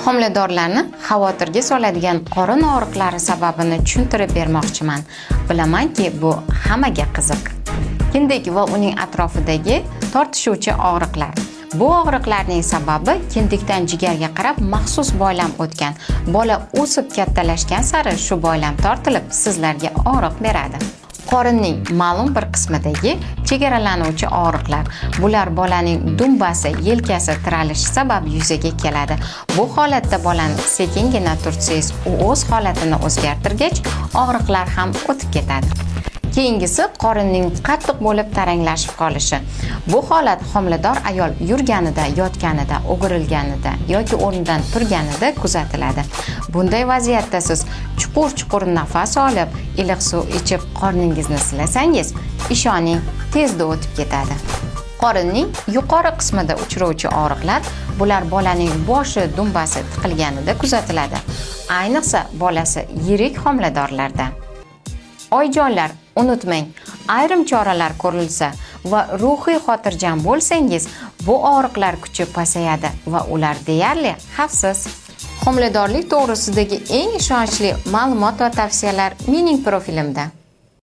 Homiladorlarni xavotirga soladigan qorin og'riqlari sababini tushuntirib bermoqchiman. Bilamanki, bu hammaga qiziq. Kindik va uning atrofidagi tortishuvchi og'riqlar. Bu og'riqlarning sababi kindikdan jigarga qarab maxsus boylam o'tgan. Bola o'sib kattalashgan sari shu boylam tortilib, sizlarga og'riq beradi. Qorinning ma'lum bir qismidagi chegaralanuvchi og'riqlar. Bular bolaning dumbasi, yelkasi tiralishi sabab yuzaga keladi. Bu holatda bolani sekingina turtsangiz, u o'z holatini o'zgartirgach, og'riqlar ham o'tib ketadi. Keyingisi qorinning qattiq bo'lib taranglashib qolishi. Bu holat homilador ayol yurganida, yotganida, o'girilganida yoki o'rnidan turganida kuzatiladi. Bunday vaziyatda siz chuqur nafas olib, iliq suv ichib qorningizni silasangiz, ishoning, tezda o'tib ketadi. Qorinning yuqori qismida uchrovchi og'riqlar, bular bolaning boshi, dumbasi tiqilganida kuzatiladi. Ayniqsa bolasi yirik homiladorlarda. Oyijonlar, unutmang, ayrim choralar ko'rilsa va ruhiy xotirjam bo'lsangiz, bu og'riqlar kuchi pasayadi va ular deyarli xavfsiz. Homiladorlik to'g'risidagi eng ishonchli ma'lumot va tavsiyalar mening profilimda.